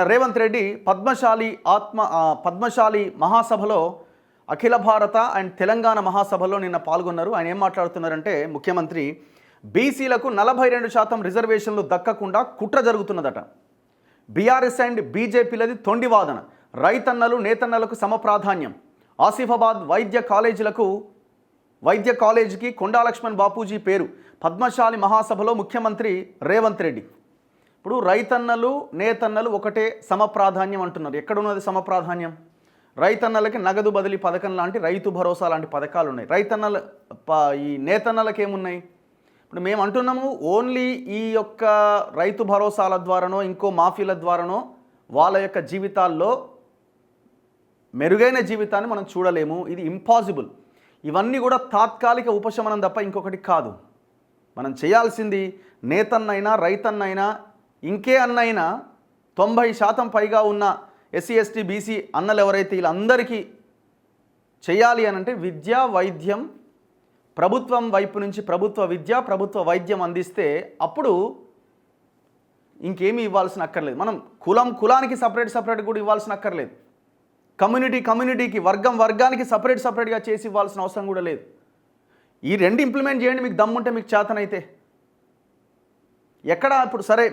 రేవంత్ రెడ్డి పద్మశాలి మహాసభలో అఖిల భారత అండ్ తెలంగాణ మహాసభలో నిన్న పాల్గొన్నారు. ఆయన ఏం మాట్లాడుతున్నారంటే, ముఖ్యమంత్రి బీసీలకు 42% రిజర్వేషన్లు దక్కకుండా కుట్ర జరుగుతున్నదట. బీఆర్ఎస్ అండ్ బీజేపీలది తొండి వాదన. రైతన్నలు నేతన్నలకు సమప్రాధాన్యం. ఆసిఫాబాద్ వైద్య కాలేజీకి కొండా లక్ష్మణ్ బాపూజీ పేరు. పద్మశాలి మహాసభలో ముఖ్యమంత్రి రేవంత్ రెడ్డి. ఇప్పుడు రైతన్నలు నేతన్నలు ఒకటే సమప్రాధాన్యం అంటున్నారు. ఎక్కడున్నది సమప్రాధాన్యం? రైతన్నలకి నగదు బదిలీ పథకం లాంటి, రైతు భరోసా లాంటి పథకాలు ఉన్నాయి. ఈ నేతన్నలకి ఏమున్నాయి? ఇప్పుడు మేము అంటున్నాము, ఓన్లీ ఈ యొక్క రైతు భరోసాల ద్వారానో ఇంకో మాఫీల ద్వారానో వాళ్ళ యొక్క జీవితాల్లో మెరుగైన జీవితాన్ని మనం చూడలేము. ఇది ఇంపాసిబుల్. ఇవన్నీ కూడా తాత్కాలిక ఉపశమనం తప్ప ఇంకొకటి కాదు. మనం చేయాల్సింది నేతన్నైనా రైతన్నైనా ఇంకే అన్నైనా 90% పైగా ఉన్న ఎస్సీ ఎస్టీ బీసీ అన్నలు ఎవరైతే వీళ్ళందరికీ చేయాలి అని అంటే విద్య వైద్యం ప్రభుత్వం వైపు నుంచి ప్రభుత్వ విద్య ప్రభుత్వ వైద్యం అందిస్తే అప్పుడు ఇంకేమీ ఇవ్వాల్సిన అక్కర్లేదు. మనం కులానికి సపరేట్ కూడా ఇవ్వాల్సిన అక్కర్లేదు. కమ్యూనిటీకి వర్గానికి సపరేట్గా చేసి ఇవ్వాల్సిన అవసరం కూడా లేదు. ఈ రెండు ఇంప్లిమెంట్ చేయండి మీకు దమ్ముంటే, మీకు చేతనైతే. ఎక్కడ ఇప్పుడు సరే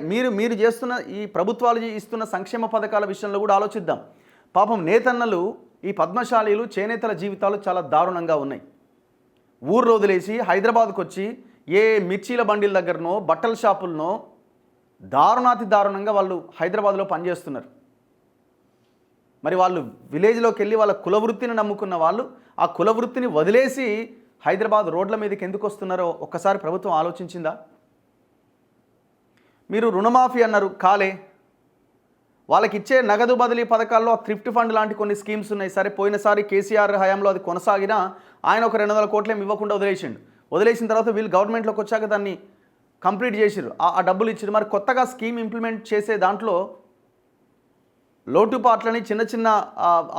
మీరు చేస్తున్న ఈ ప్రభుత్వాలు ఇస్తున్న సంక్షేమ పథకాల విషయంలో కూడా ఆలోచిద్దాం. పాపం నేతన్నలు, ఈ పద్మశాలీలు, చేనేతల జీవితాలు చాలా దారుణంగా ఉన్నాయి. ఊర్లో వదిలేసి హైదరాబాద్కు వచ్చి ఏ మిర్చీల బండిల దగ్గరనో బట్టల షాపులనో దారుణాతి దారుణంగా వాళ్ళు హైదరాబాద్లో పనిచేస్తున్నారు. మరి వాళ్ళు విలేజ్లోకి వెళ్ళి వాళ్ళ కులవృత్తిని నమ్ముకున్న వాళ్ళు ఆ కులవృత్తిని వదిలేసి హైదరాబాద్ రోడ్ల మీదకి ఎందుకు వస్తున్నారో ఒక్కసారి ప్రభుత్వం ఆలోచించిందా? మీరు రుణమాఫీ అన్నారు, కాలే. వాళ్ళకి ఇచ్చే నగదు బదిలీ పథకాల్లో థ్రిఫ్ట్ ఫండ్ లాంటి కొన్ని స్కీమ్స్ ఉన్నాయి. సరే, పోయినసారి కేసీఆర్ హయాంలో అది కొనసాగినా ఆయన ఒక 200 కోట్లు ఏమి ఇవ్వకుండా వదిలేసిన తర్వాత వీళ్ళు గవర్నమెంట్లోకి వచ్చాక దాన్ని కంప్లీట్ చేసిరు, ఆ డబ్బులు ఇచ్చారు. మరి కొత్తగా స్కీమ్ ఇంప్లిమెంట్ చేసే దాంట్లో లోటుపాట్లని చిన్న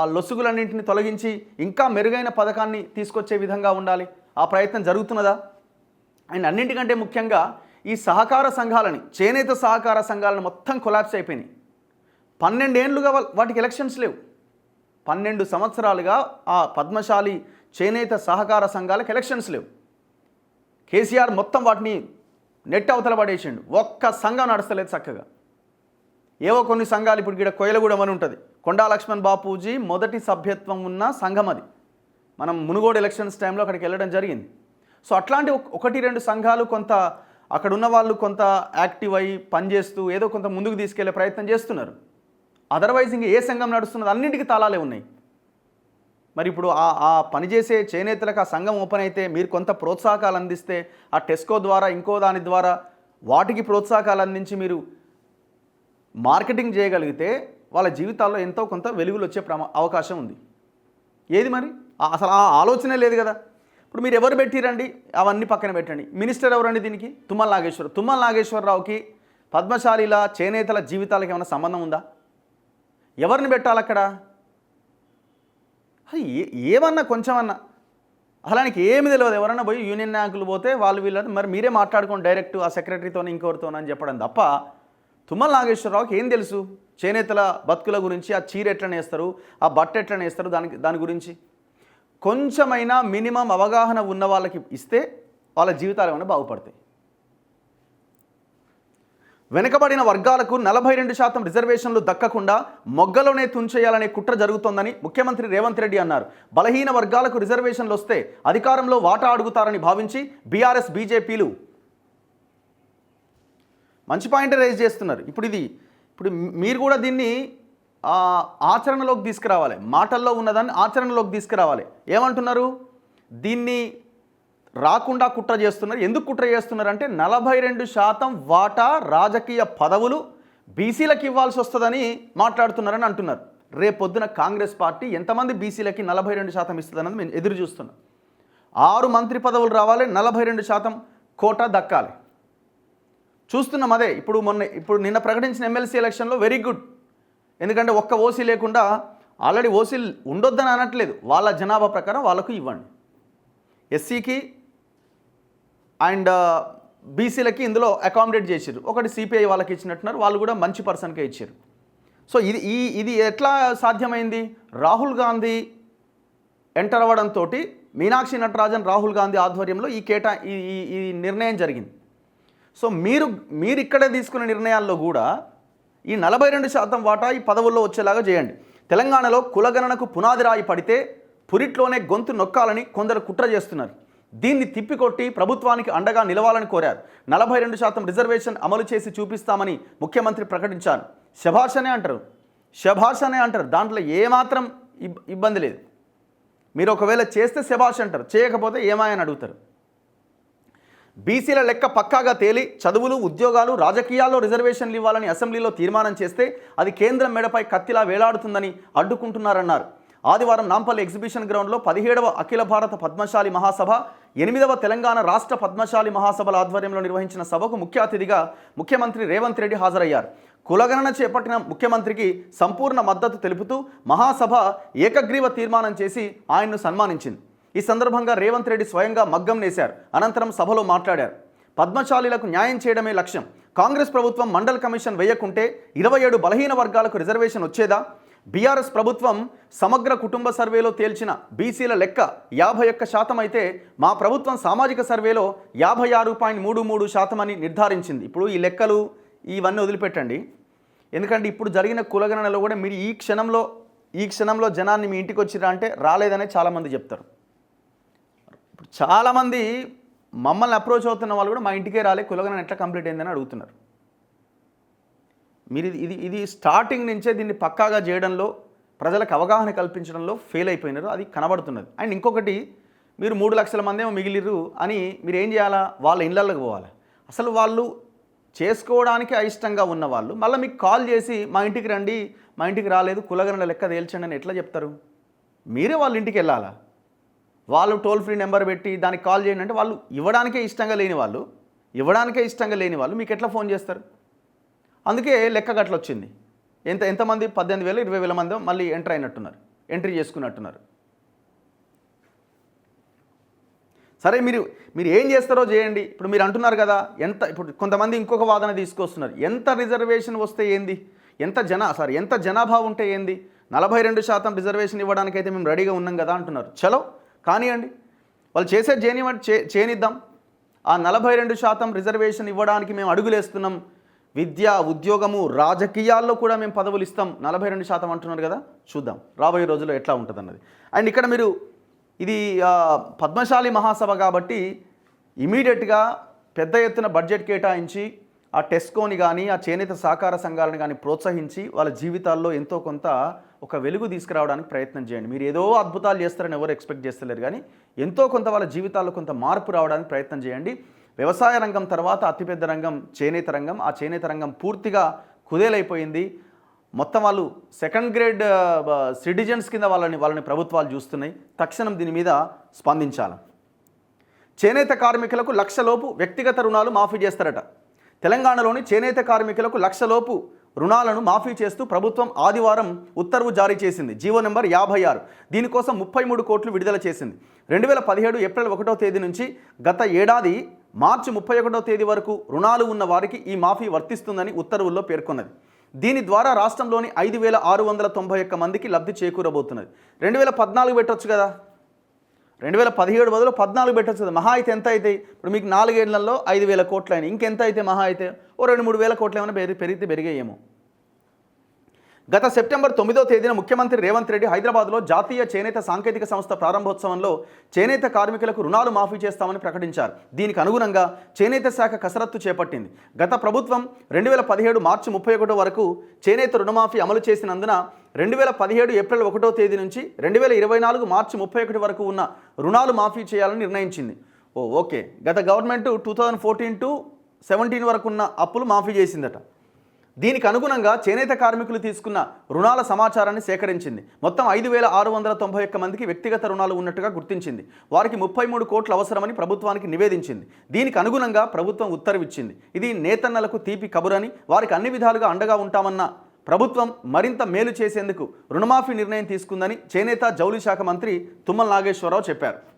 ఆ లొసుగులన్నింటిని తొలగించి ఇంకా మెరుగైన పథకాన్ని తీసుకొచ్చే విధంగా ఉండాలి. ఆ ప్రయత్నం జరుగుతున్నదా? అండ్ అన్నింటికంటే ముఖ్యంగా ఈ సహకార సంఘాలని, చేనేత సహకార సంఘాలను మొత్తం కొలాప్స్ అయిపోయినాయి. 12 ఏళ్ళుగా వాటికి ఎలక్షన్స్ లేవు. 12 సంవత్సరాలుగా ఆ పద్మశాలి చేనేత సహకార సంఘాలకు ఎలక్షన్స్ లేవు. కేసీఆర్ మొత్తం వాటిని నెట్ అవతల పడేసిండు. ఒక్క సంఘం నడుస్తలేదు చక్కగా. ఏవో కొన్ని సంఘాలు, ఇప్పుడు ఇక్కడ కొయ్యలగూడెం అని ఉంటుంది, కొండా లక్ష్మణ్ బాపూజీ మొదటి సభ్యత్వం ఉన్న సంఘం అది. మనం మునుగోడు ఎలక్షన్స్ టైంలో అక్కడికి వెళ్ళడం జరిగింది. సో అట్లాంటి 1-2 సంఘాలు కొంత అక్కడ ఉన్న వాళ్ళు కొంత యాక్టివ్ అయ్యి పనిచేస్తూ ఏదో కొంత ముందుకు తీసుకెళ్లే ప్రయత్నం చేస్తున్నారు. అదర్వైజ్ ఇంక ఏ సంఘం నడుస్తున్నది? అన్నింటికి తాళాలే ఉన్నాయి. మరి ఇప్పుడు ఆ పనిచేసే చేనేతలకు ఆ సంఘం ఓపెన్ అయితే మీరు కొంత ప్రోత్సాహకాలు అందిస్తే, ఆ టెస్కో ద్వారా ఇంకో దాని ద్వారా వాటికి ప్రోత్సాహకాలు అందించి మీరు మార్కెటింగ్ చేయగలిగితే వాళ్ళ జీవితాల్లో ఎంతో కొంత వెలుగులు వచ్చే అవకాశం ఉంది. ఏది మరి? అసలు ఆ ఆలోచనే లేదు కదా. ఇప్పుడు మీరు ఎవరు పెట్టిరండి? అవన్నీ పక్కన పెట్టండి. మినిస్టర్ ఎవరండి దీనికి? తుమ్మల నాగేశ్వరరావుకి పద్మశాలీల చేనేతల జీవితాలకు ఏమైనా సంబంధం ఉందా? ఎవరిని పెట్టాలి అక్కడ? ఏమన్నా కొంచెమన్నా అలానికి ఏమి తెలియదు. ఎవరన్నా పోయి యూనియన్ నాయకులు పోతే వీళ్ళు మరి మీరే మాట్లాడుకోండి డైరెక్ట్ ఆ సెక్రటరీతో ఇంకొకరితో అని చెప్పడం తప్ప తుమ్మల నాగేశ్వరరావుకి ఏం తెలుసు చేనేతల బతుకుల గురించి? ఆ చీర ఎట్లా నేస్తారు, ఆ బట్ట ఎట్లా నేస్తారు, దాని గురించి కొంచెమైనా మినిమం అవగాహన ఉన్న వాళ్ళకి ఇస్తే వాళ్ళ జీవితాలు ఏమైనా బాగుపడతాయి. వెనుకబడిన వర్గాలకు 42% రిజర్వేషన్లు దక్కకుండా మొగ్గలోనే తుంచేయాలనే కుట్ర జరుగుతోందని ముఖ్యమంత్రి రేవంత్ రెడ్డి అన్నారు. బలహీన వర్గాలకు రిజర్వేషన్లు వస్తే అధికారంలో వాటా అడుగుతారని భావించి బీఆర్ఎస్ బీజేపీలు మంచి పాయింట్ రైజ్ చేస్తున్నారు. ఇప్పుడు మీరు కూడా దీన్ని ఆచరణలోకి తీసుకురావాలి. మాటల్లో ఉన్నదాన్ని ఆచరణలోకి తీసుకురావాలి. ఏమంటున్నారు? దీన్ని రాకుండా కుట్ర చేస్తున్నారు. ఎందుకు కుట్ర చేస్తున్నారు అంటే 42% వాటా రాజకీయ పదవులు బీసీలకు ఇవ్వాల్సి వస్తుందని మాట్లాడుతున్నారని అంటున్నారు. రేపొద్దున కాంగ్రెస్ పార్టీ ఎంతమంది బీసీలకి 42% ఇస్తుందన్నది మేము ఎదురు చూస్తున్నాం. 6 మంత్రి పదవులు రావాలి, 42% కోటా దక్కాలి. చూస్తున్నాం అదే. ఇప్పుడు నిన్న ప్రకటించిన ఎమ్మెల్సీ ఎలక్షన్లో వెరీ గుడ్. ఎందుకంటే ఒక్క ఓసీ లేకుండా ఆల్రెడీ ఓసీలు ఉండొద్దని అనట్లేదు, వాళ్ళ జనాభా ప్రకారం వాళ్ళకు ఇవ్వండి. ఎస్సీకి అండ్ బీసీలకి ఇందులో అకామిడేట్ చేశారు. ఒకటి సిపిఐ వాళ్ళకి ఇచ్చినట్టున్నారు, వాళ్ళు కూడా మంచి పర్సన్కే ఇచ్చారు. సో ఇది ఎట్లా సాధ్యమైంది? రాహుల్ గాంధీ ఎంటర్ అవ్వడంతో మీనాక్షి నటరాజన్ రాహుల్ గాంధీ ఆధ్వర్యంలో ఈ నిర్ణయం జరిగింది. సో మీరు ఇక్కడే తీసుకున్న నిర్ణయాల్లో కూడా ఈ 42% వాటా ఈ పదవుల్లో వచ్చేలాగా చేయండి. తెలంగాణలో కులగణనకు పునాది రాయి పడితే పురిట్లోనే గొంతు నొక్కాలని కొందరు కుట్ర చేస్తున్నారు. దీన్ని తిప్పికొట్టి ప్రభుత్వానికి అండగా నిలవాలని కోరారు. 42% రిజర్వేషన్ అమలు చేసి చూపిస్తామని ముఖ్యమంత్రి ప్రకటించారు. శభాష్ అనే అంటారు. దాంట్లో ఏమాత్రం ఇబ్బంది లేదు. మీరు ఒకవేళ చేస్తే శభాష్ అంటారు, చేయకపోతే ఏమాయని అడుగుతారు. బీసీల లెక్క పక్కాగా తేలి చదువులు, ఉద్యోగాలు, రాజకీయాల్లో రిజర్వేషన్లు ఇవ్వాలని అసెంబ్లీలో తీర్మానం చేస్తే అది కేంద్రం మెడపై కత్తిలా వేలాడుతుందని అడ్డుకుంటున్నారన్నారు. ఆదివారం నాంపల్లి ఎగ్జిబిషన్ గ్రౌండ్లో 17వ అఖిల భారత పద్మశాలి మహాసభ, 8వ తెలంగాణ రాష్ట్ర పద్మశాలి మహాసభల ఆధ్వర్యంలో నిర్వహించిన సభకు ముఖ్య అతిథిగా ముఖ్యమంత్రి రేవంత్ రెడ్డి హాజరయ్యారు. కులగణన చేపట్టిన ముఖ్యమంత్రికి సంపూర్ణ మద్దతు తెలుపుతూ మహాసభ ఏకగ్రీవ తీర్మానం చేసి ఆయన్ను సన్మానించింది. ఈ సందర్భంగా రేవంత్ రెడ్డి స్వయంగా మగ్గం నేశారు. అనంతరం సభలో మాట్లాడారు. పద్మశాలీలకు న్యాయం చేయడమే లక్ష్యం. కాంగ్రెస్ ప్రభుత్వం మండల్ కమిషన్ వేయకుంటే 27 బలహీన వర్గాలకు రిజర్వేషన్ వచ్చేదా? బీఆర్ఎస్ ప్రభుత్వం సమగ్ర కుటుంబ సర్వేలో తేల్చిన బీసీల లెక్క 51% అయితే మా ప్రభుత్వం సామాజిక సర్వేలో 56.33% అని నిర్ధారించింది. ఇప్పుడు ఈ లెక్కలు ఇవన్నీ వదిలిపెట్టండి. ఎందుకంటే ఇప్పుడు జరిగిన కులగణనలో కూడా మీరు ఈ క్షణంలో జనాన్ని మీ ఇంటికి వచ్చిరా అంటే రాలేదనే చాలామంది చెప్తారు. ఇప్పుడు చాలామంది మమ్మల్ని అప్రోచ్ అవుతున్న వాళ్ళు కూడా మా ఇంటికే రాలే, కులగణన ఎట్లా కంప్లీట్ అయిందని అడుగుతున్నారు. మీరు ఇది స్టార్టింగ్ నుంచే దీన్ని పక్కాగా చేయడంలో, ప్రజలకు అవగాహన కల్పించడంలో ఫెయిల్ అయిపోయినారు. అది కనబడుతున్నది. అండ్ ఇంకొకటి, మీరు 3 లక్షల మంది ఏమో మిగిలిరు అని మీరు ఏం చేయాలా? వాళ్ళ ఇళ్ళకి పోవాలి. అసలు వాళ్ళు చేసుకోవడానికి అయిష్టంగా ఉన్న వాళ్ళు మళ్ళీ మీకు కాల్ చేసి మా ఇంటికి రండి, మా ఇంటికి రాలేదు, కులగణన లెక్క తేల్చండి అని ఎట్లా చెప్తారు? మీరే వాళ్ళ ఇంటికి వెళ్ళాలా? వాళ్ళు టోల్ ఫ్రీ నెంబర్ పెట్టి దానికి కాల్ చేయండి అంటే వాళ్ళు ఇవ్వడానికే ఇష్టంగా లేని వాళ్ళు మీకు ఎట్లా ఫోన్ చేస్తారు? అందుకే లెక్క గట్ల వచ్చింది. ఎంతమంది 18,000 20,000 మంది మళ్ళీ ఎంట్రీ చేసుకున్నట్టున్నారు. సరే, మీరు ఏం చేస్తారో చేయండి. ఇప్పుడు మీరు అంటున్నారు కదా, ఇప్పుడు కొంతమంది ఇంకొక వాదన తీసుకొస్తున్నారు. ఎంత రిజర్వేషన్ వస్తే ఏంది, ఎంత జనాభా ఉంటే ఏంది, 42% రిజర్వేషన్ ఇవ్వడానికైతే మేము రెడీగా ఉన్నాం కదా అంటున్నారు. చలో కానివ్వండి, వాళ్ళు చేసేది చేయనిద్దాం. ఆ 42% రిజర్వేషన్ ఇవ్వడానికి మేము అడుగులేస్తున్నాం. విద్య, ఉద్యోగము, రాజకీయాల్లో కూడా మేము పదవులు ఇస్తాం. 42% అంటున్నారు కదా, చూద్దాం రాబోయే రోజుల్లో ఎట్లా ఉంటుంది అన్నది. అండ్ ఇక్కడ మీరు ఇది పద్మశాలి మహాసభ కాబట్టి ఇమీడియట్గా పెద్ద ఎత్తున బడ్జెట్ కేటాయించి ఆ టెస్కోని కానీ ఆ చేనేత సహకార సంఘాలను కానీ ప్రోత్సహించి వాళ్ళ జీవితాల్లో ఎంతో కొంత ఒక వెలుగు తీసుకురావడానికి ప్రయత్నం చేయండి. మీరు ఏదో అద్భుతాలు చేస్తారని ఎవరు ఎక్స్పెక్ట్ చేస్తలేరు, కానీ ఎంతో కొంత వాళ్ళ జీవితాల్లో కొంత మార్పు రావడానికి ప్రయత్నం చేయండి. వ్యవసాయ రంగం తర్వాత అతిపెద్ద రంగం చేనేత రంగం. ఆ చేనేత రంగం పూర్తిగా కుదేలైపోయింది. మొత్తం వాళ్ళు సెకండ్ గ్రేడ్ సిటిజన్స్ కింద వాళ్ళని ప్రభుత్వాలు చూస్తున్నాయి. తక్షణం దీని మీద స్పందించాలి. చేనేత కార్మికులకు 1,00,000 లోపు వ్యక్తిగత రుణాలు మాఫీ చేస్తారట. తెలంగాణలోని చేనేత కార్మికులకు 1,00,000 లోపు రుణాలను మాఫీ చేస్తూ ప్రభుత్వం ఆదివారం ఉత్తర్వు జారీ చేసింది. GO number 56. దీనికోసం 33 కోట్లు విడుదల చేసింది. 2017 ఏప్రిల్ 1వ తేదీ నుంచి గత ఏడాది మార్చి 31వ తేదీ వరకు రుణాలు ఉన్న వారికి ఈ మాఫీ వర్తిస్తుందని ఉత్తర్వుల్లో పేర్కొన్నది. దీని ద్వారా రాష్ట్రంలోని 5,691 మందికి లబ్ధి చేకూరబోతున్నది. 2014 పెట్టవచ్చు కదా, 2017 బదులు 14 పెట్టవచ్చు కదా. మహా అయితే ఎంత అయితే ఇప్పుడు మీకు 4 ఏళ్లలో 5,000 కోట్లు అయినాయి. ఇంకెంత అయితే మహా అయితే ఓ 2-3 వేల కోట్లు ఏమైనా పెరిగేయేమో. గత సెప్టెంబర్ 9వ తేదీన ముఖ్యమంత్రి రేవంత్ రెడ్డి హైదరాబాద్లో జాతీయ చేనేత సాంకేతిక సంస్థ ప్రారంభోత్సవంలో చేనేత కార్మికులకు రుణాలు మాఫీ చేస్తామని ప్రకటించారు. దీనికి అనుగుణంగా చేనేత శాఖ కసరత్తు చేపట్టింది. గత ప్రభుత్వం 2017 మార్చి 31 వరకు చేనేత రుణమాఫీ అమలు చేసినందున 2017 ఏప్రిల్ 1వ తేదీ నుంచి 2024 మార్చి 31 వరకు ఉన్న రుణాలు మాఫీ చేయాలని నిర్ణయించింది. ఓకే, గత గవర్నమెంట్ 2014 to 17 వరకు ఉన్న అప్పులు మాఫీ చేసిందట. దీనికి అనుగుణంగా చేనేత కార్మికులు తీసుకున్న రుణాల సమాచారాన్ని సేకరించింది. మొత్తం 5,691 మందికి వ్యక్తిగత రుణాలు ఉన్నట్టుగా గుర్తించింది. వారికి 33 కోట్లు అవసరమని ప్రభుత్వానికి నివేదించింది. దీనికి అనుగుణంగా ప్రభుత్వం ఉత్తర్విచ్చింది. ఇది నేతన్నలకు తీపి కబురని, వారికి అన్ని విధాలుగా అండగా ఉంటామన్న ప్రభుత్వం మరింత మేలు చేసేందుకు రుణమాఫీ నిర్ణయం తీసుకుందని చేనేత జౌళి శాఖ మంత్రి తుమ్మల నాగేశ్వరరావు చెప్పారు.